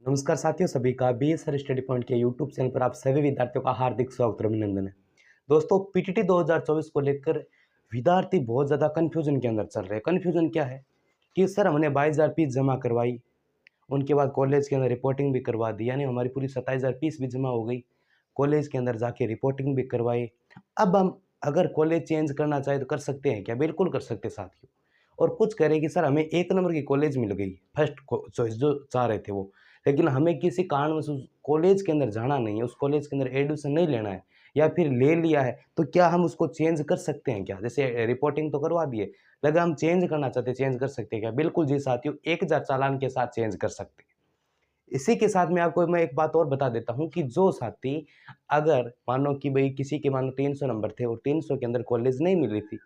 नमस्कार साथियों, सभी का बीएसआर स्टडी पॉइंट के यूट्यूब चैनल पर आप सभी विद्यार्थियों का हार्दिक स्वागत और अभिनंदन है। दोस्तों, पीटीटी 2024 को लेकर विद्यार्थी बहुत ज़्यादा कन्फ्यूजन के अंदर चल रहे हैं। कन्फ्यूजन क्या है कि सर हमने 22,000 फीस जमा करवाई, उनके बाद कॉलेज के अंदर रिपोर्टिंग भी करवा दी, यानी हमारी पूरी 27,000 फीस भी जमा हो गई, कॉलेज के अंदर जाके रिपोर्टिंग भी करवाई। अब हम अगर कॉलेज चेंज करना चाहे तो कर सकते हैं क्या? बिल्कुल कर सकते हैं साथियों। और कुछ कह रहे कि सर हमें एक नंबर की कॉलेज मिल गई, फर्स्ट चॉइस जो चाह रहे थे वो, लेकिन हमें किसी कारणवश उस कॉलेज के अंदर जाना नहीं है, उस कॉलेज के अंदर एडमिशन नहीं लेना है, या फिर ले लिया है तो क्या हम उसको चेंज कर सकते हैं क्या? जैसे रिपोर्टिंग तो करवा दिए, लगा हम चेंज करना चाहते हैं, चेंज कर सकते हैं क्या? बिल्कुल जी साथियों, 1,000 चालान के साथ चेंज कर सकते हैं। इसी के साथ में आपको मैं एक बात और बता देता हूँ कि जो साथी अगर मानो कि भाई किसी के मानो 300 नंबर थे और 300 के अंदर कॉलेज नहीं मिल रही थी,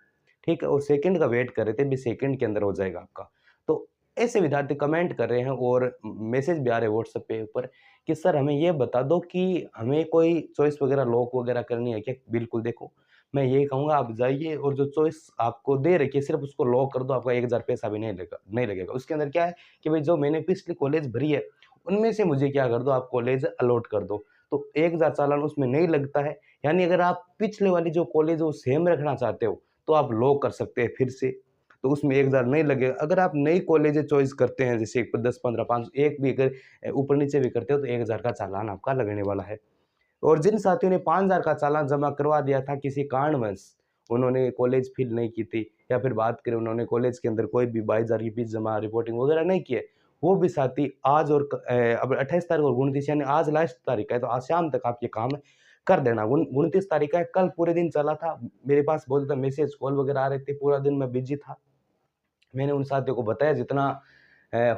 ठीक है, और सेकंड का वेट कर रहे थे, भी सेकंड के अंदर हो जाएगा आपका, तो ऐसे विद्यार्थी कमेंट कर रहे हैं और मैसेज भी आ रहे हैं व्हाट्सएप पे ऊपर कि सर हमें ये बता दो कि हमें कोई चॉइस वगैरह लॉक वगैरह करनी है क्या? बिल्कुल देखो, मैं ये कहूँगा आप जाइए और जो चॉइस आपको दे रखी है सिर्फ उसको लॉक कर दो, आपका 1,000 पैसा भी नहीं लगेगा। उसके अंदर क्या है कि भाई जो मैंने पिछली कॉलेज भरी है उनमें से मुझे क्या कर दो, आप कॉलेज अलॉट कर दो, तो 1,000 चालान उसमें नहीं लगता है। यानी अगर आप पिछले वाली जो कॉलेज है वो सेम रखना चाहते हो तो आप लॉक कर सकते हैं फिर से, तो उसमें 1,000 नहीं लगेगा। अगर आप नई कॉलेज चॉइस करते हैं, जैसे 10, 15, 5 एक भी अगर ऊपर नीचे भी करते हो तो 1,000 का चालान आपका लगने वाला है। और जिन साथियों ने 5,000 का चालान जमा करवा दिया था, किसी कारणवश उन्होंने कॉलेज फिल नहीं की थी, या फिर बात करें उन्होंने कॉलेज के अंदर कोई भी 22,000 की फीस जमा रिपोर्टिंग वगैरह नहीं की है, वो भी साथी आज और अब 28 तारीख और 29, यानी आज लास्ट तारीख है, तो आज शाम तक आप ये काम कर देना। 29 तारीख है, कल पूरे दिन चला था, मेरे पास बहुत ज़्यादा मैसेज कॉल वगैरह आ रहे थे, पूरा दिन मैं बिजी था। मैंने उन साथियों को बताया जितना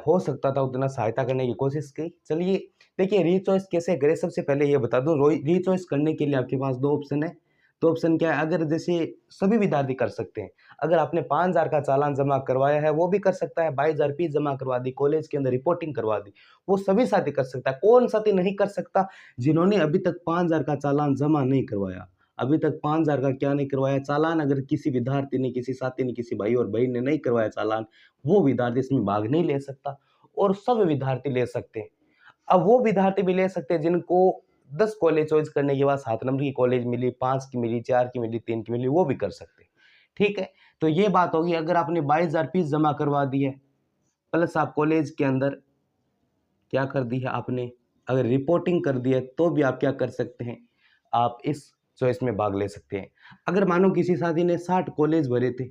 हो सकता था उतना सहायता करने की कोशिश की। चलिए देखिए, रीचॉइस कैसे करें? सबसे पहले ये बता दूँ, रीचॉइस करने के लिए आपके पास 2 ऑप्शन है। 2 ऑप्शन क्या है? अगर जैसे सभी विद्यार्थी कर सकते हैं, अगर आपने 5,000 का चालान जमा करवाया है वो भी कर सकता है, 22,000 फीस जमा करवा दी, कॉलेज के अंदर रिपोर्टिंग करवा दी, वो सभी साथी कर सकता है। कौन साथी नहीं कर सकता? जिन्होंने अभी तक 5,000 का चालान जमा नहीं करवाया। अभी तक 5,000 का क्या नहीं करवाया चालान? अगर किसी विद्यार्थी ने, किसी साथी ने, किसी भाई और बहन ने नहीं करवाया चालान, वो विद्यार्थी इसमें भाग नहीं ले सकता, और सब विद्यार्थी ले सकते हैं। अब वो विद्यार्थी भी ले सकते हैं जिनको 10 कॉलेज चॉइस करने के बाद 7 नंबर की कॉलेज मिली, 5 की मिली, 4 की मिली, 3 की मिली, वो भी कर सकते हैं। ठीक है? तो ये बात होगी, अगर आपने 22,000 फीस जमा करवा दी है, प्लस आप कॉलेज के अंदर क्या कर दी है आपने, अगर रिपोर्टिंग कर दी है, तो भी आप क्या कर सकते हैं, आप इस चॉइस में भाग ले सकते हैं। अगर मानो किसी साथी ने 60 कॉलेज भरे थे,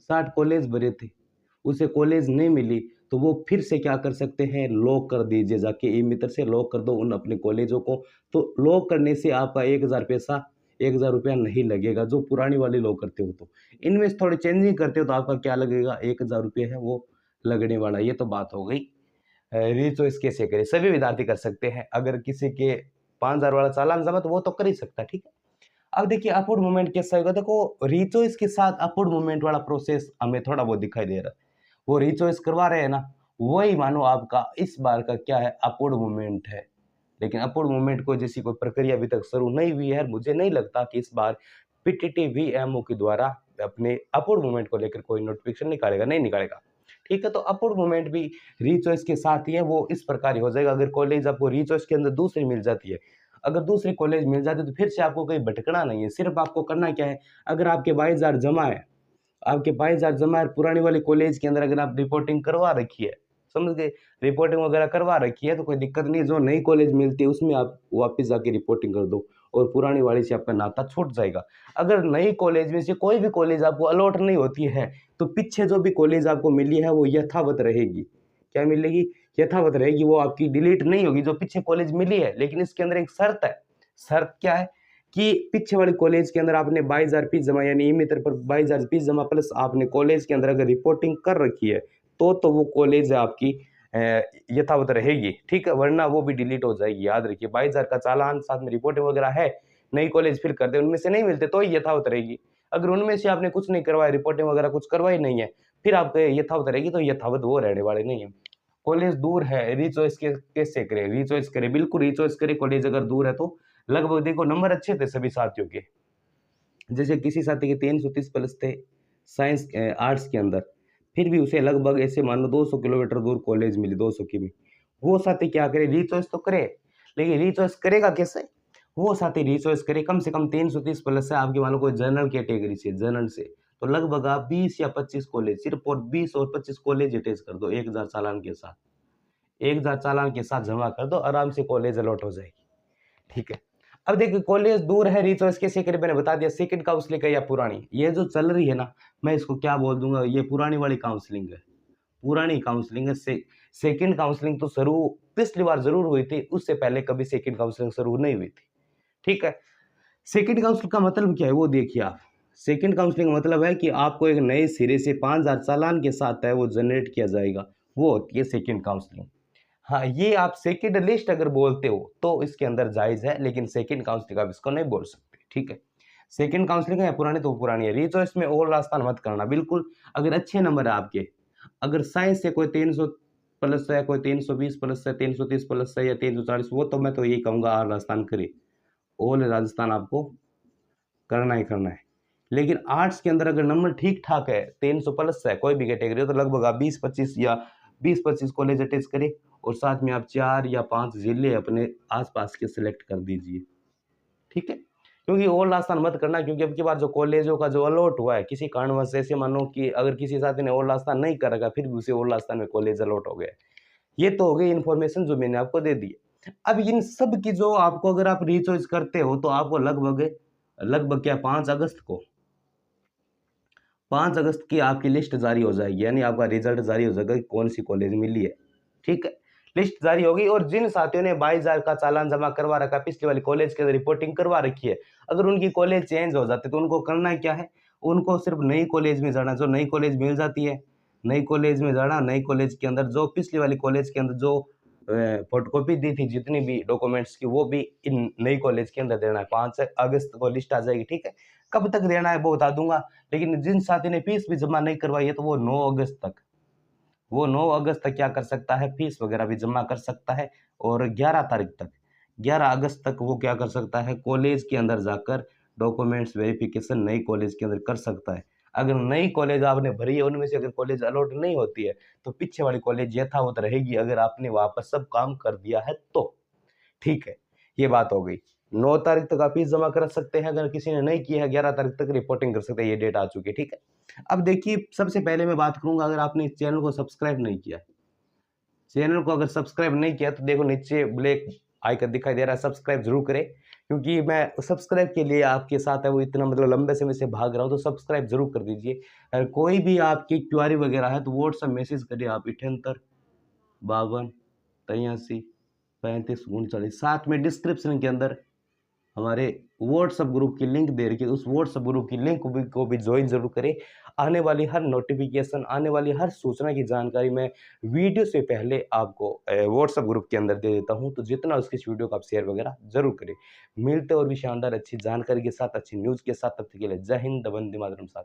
60 कॉलेज भरे थे, उसे कॉलेज नहीं मिली, तो वो फिर से क्या कर सकते हैं, लॉक कर दीजिए, जाके ई मित्र से लॉक कर दो उन अपने कॉलेजों को। तो लॉक करने से आपका 1,000 पैसा, 1,000 रुपया नहीं लगेगा, जो पुरानी वाली लॉक करते हो तो। इनमें से थोड़ी चेंजिंग करते हो तो आपका क्या लगेगा, 1,000 रुपये है वो लगने वाला। ये तो बात हो गई। रीचॉइस कैसे करें? सभी विद्यार्थी कर सकते हैं। अगर किसी के 5,000 वाला चालान जमा तो वो तो कर ही सकता है, ठीक है। अब देखिए अपवर्ड मूवमेंट कैसा होगा, देखो रीचॉइस के साथ अपवर्ड मूवमेंट वाला प्रोसेस हमें थोड़ा बहुत दिखाई दे रहा है। वो रीचॉइस करवा रहे हैं ना, वही मानो आपका इस बार का क्या है, अपवर्ड मूवमेंट है। लेकिन अपवर्ड मूवमेंट को जैसी कोई प्रक्रिया अभी तक शुरू नहीं हुई है, मुझे नहीं लगता कि इस बार पीटीटी वीएमओ के द्वारा अपने अपवर्ड मूवमेंट को लेकर कोई नोटिफिकेशन निकालेगा, नहीं निकालेगा। ठीक है, तो अपवर्ड मूवमेंट भी रीचॉइस के साथ ही है, वो इस प्रकार ही हो जाएगा। अगर कॉलेज आपको रीचॉइस के अंदर दूसरी मिल जाती है, अगर दूसरी कॉलेज मिल जाती है, तो फिर से आपको कहीं भटकना नहीं है, सिर्फ आपको करना क्या है, अगर आपके 22,000 जमा है, आपके 22,000 जमा है, पुरानी वाली कॉलेज के अंदर अगर आप रिपोर्टिंग करवा रखी है, समझ गए, रिपोर्टिंग वगैरह करवा रखी है, तो कोई दिक्कत नहीं है। जो नई कॉलेज मिलती है उसमें आप वापस जाके रिपोर्टिंग कर दो और पुरानी वाली से आपका नाता छूट जाएगा। अगर नई कॉलेज में से कोई भी कॉलेज आपको अलॉट नहीं होती है, तो पीछे जो भी कॉलेज आपको मिली है वो यथावत रहेगी। क्या मिलेगी? यथावत रहेगी, वो आपकी डिलीट नहीं होगी, जो पीछे कॉलेज मिली है। लेकिन इसके अंदर एक शर्त है। शर्त क्या है कि पीछे वाले कॉलेज के अंदर आपने 22,000 फीस जमा, यानी ई मित्र पर 22,000 फीस जमा, प्लस आपने कॉलेज के अंदर अगर रिपोर्टिंग कर रखी है, तो वो कॉलेज आपकी यथावत रहेगी, ठीक है, वरना वो भी डिलीट हो जाएगी। याद रखिए, 22,000 का चालान साथ में रिपोर्टिंग वगैरह है, नई कॉलेज फिर कर दे, उनमें से नहीं मिलते तो ही यथावत रहेगी। अगर उनमें से आपने कुछ नहीं करवाया, रिपोर्टिंग वगैरह कुछ करवाई नहीं है, फिर आप यथावत रहेगी, तो यथावत वो रहने वाले नहीं है। कॉलेज दूर है, रीचॉइस कैसे करें? रीचॉइस करें, बिल्कुल रीचॉइस करें। कॉलेज अगर दूर है तो लगभग देखो नंबर अच्छे थे सभी साथियों के, जैसे किसी साथी के 330 प्लस थे साइंस आर्ट्स के अंदर, फिर भी उसे लगभग ऐसे मान लो 200 किलोमीटर दूर कॉलेज मिली, 200 की भी, वो साथी क्या करे, रीचॉइस तो करे, लेकिन रीचॉइस करेगा कैसे? वो साथी रीचॉइस करे कम से कम 330 प्लस है आपके, मान लो कोई जनरल कैटेगरी से, जनरल से, तो लगभग आप 20 या 25 कॉलेज, सिर्फ और 20 और 25 कॉलेज अटैच कर दो 1000 चालान के साथ, 1000 चालान के साथ जमा कर दो, आराम से कॉलेज अलॉट हो जाएगी। ठीक है, अब देखिए कॉलेज दूर है, रीचॉइस कैसे करे मैंने बता दिया, सेकंड काउंसलिंग है या पुरानी, ये जो चल रही है ना, मैं इसको क्या बोल दूंगा, ये पुरानी वाली काउंसलिंग है, पुरानी काउंसलिंग है। सेकंड काउंसलिंग तो शुरू पिछली बार जरूर हुई थी, उससे पहले कभी सेकंड काउंसलिंग शुरू नहीं हुई थी। ठीक है, सेकंड काउंसलिंग का मतलब क्या है वो देखिए आप। सेकंड काउंसलिंग का मतलब है कि आपको एक नए सिरे से 5000 चालान के साथ है वो जनरेट किया जाएगा, वो होती है सेकंड काउंसलिंग। हाँ, ये आप सेकंड लिस्ट अगर बोलते हो तो इसके अंदर जायज है, लेकिन सेकंड काउंसलिंग आप इसको नहीं बोल सकते। ठीक है, सेकंड काउंसलिंग है पुरानी तो पुरानी है। रीचॉइस में और रास्ता मत करना बिल्कुल। अगर अच्छे नंबर है आपके, अगर साइंस से कोई 300 प्लस है, कोई 320 प्लस है, 330 प्लस है या 340, वो तो मैं तो यही कहूंगा आर राजस्थान करे, ऑल राजस्थान आपको करना ही करना है। लेकिन आर्ट्स के अंदर अगर नंबर ठीक ठाक है, 300 प्लस है, कोई भी कैटेगरी हो, तो लगभग आप 20-25 या 20-25 कॉलेज अटैच करें और साथ में आप 4 या 5 जिले अपने आसपास के सिलेक्ट कर दीजिए। ठीक है, क्योंकि और राजस्थान मत करना, क्योंकि अब की बार जो कॉलेजों का जो अलॉट हुआ है, किसी कारणवश ऐसे मानो कि अगर किसी साथी ने और राजस्थान नहीं कर रखा, फिर भी उसे और राजस्थान में कॉलेज अलॉट हो गया। ये तो हो गई इन्फॉर्मेशन जो मैंने आपको दे दी। अब इन सब की जो आपको अगर आप रिचॉइस करते हो तो आपको लगभग लगभग क्या 5 अगस्त को, 5 अगस्त की आपकी लिस्ट जारी हो जाएगी, यानी आपका रिजल्ट जारी हो जाएगा कि कौन सी कॉलेज मिली है। ठीक है, लिस्ट जारी होगी, और जिन साथियों ने 22,000 का चालान जमा करवा रखा, पिछली वाली कॉलेज के रिपोर्टिंग करवा रखी है, अगर उनकी कॉलेज चेंज हो जाती तो उनको करना क्या है, उनको सिर्फ नई कॉलेज में जाना, जो नई कॉलेज मिल जाती है, नई कॉलेज में जाना, नई कॉलेज के अंदर जो पिछली वाली कॉलेज के अंदर जो फोटोकॉपी दी थी जितनी भी डॉक्यूमेंट्स की, वो भी इन नई कॉलेज के अंदर देना है। 5 अगस्त को लिस्ट आ जाएगी। ठीक है, कब तक देना है वो बता दूंगा, लेकिन जिन साथी ने फीस भी जमा नहीं करवाई है तो वो 9 अगस्त तक, वो 9 अगस्त तक क्या कर सकता है, फीस वगैरह भी जमा कर सकता है, और 11 तारीख तक, 11 अगस्त तक वो क्या कर सकता है, कॉलेज के अंदर जाकर डॉक्यूमेंट्स वेरिफिकेशन नई कॉलेज के अंदर कर सकता है। अगर नई कॉलेज आपने भरी है, उनमें से अगर कॉलेज अलॉट नहीं होती है तो पीछे वाली कॉलेज यथावत रहेगी, अगर आपने वहां पर सब काम कर दिया है तो। ठीक है, ये बात हो गई। 9 तारीख तक आप फीस जमा कर सकते हैं, अगर किसी ने नहीं किया है 11 तारीख तक रिपोर्टिंग कर सकते हैं, ये डेट आ चुकी है। ठीक है, अब देखिए सबसे पहले मैं बात करूंगा, अगर आपने इस चैनल को सब्सक्राइब नहीं किया, चैनल को अगर सब्सक्राइब नहीं किया तो देखो नीचे ब्लैक आइकन दिखाई दे रहा है, सब्सक्राइब जरूर करें, क्योंकि मैं सब्सक्राइब के लिए आपके साथ है वो इतना मतलब लंबे समय से भाग रहा हूँ, तो सब्सक्राइब जरूर कर दीजिए। अगर कोई भी आपकी क्वेरी वगैरह है तो व्हाट्सएप मैसेज करिए आप 78 52 83 35 39, साथ में डिस्क्रिप्शन के अंदर हमारे व्हाट्सएप ग्रुप की लिंक दे रखी है, उस व्हाट्सएप ग्रुप की लिंक को भी ज्वाइन जरूर करें। आने वाली हर नोटिफिकेशन, आने वाली हर सूचना की जानकारी मैं वीडियो से पहले आपको व्हाट्सएप ग्रुप के अंदर दे देता हूं, तो जितना उसकी इस वीडियो को आप शेयर वगैरह जरूर करें। मिलते और भी शानदार अच्छी जानकारी के साथ, अच्छी न्यूज़ के साथ, तब तक के लिए जय हिंद, वंदे मातरम साथ।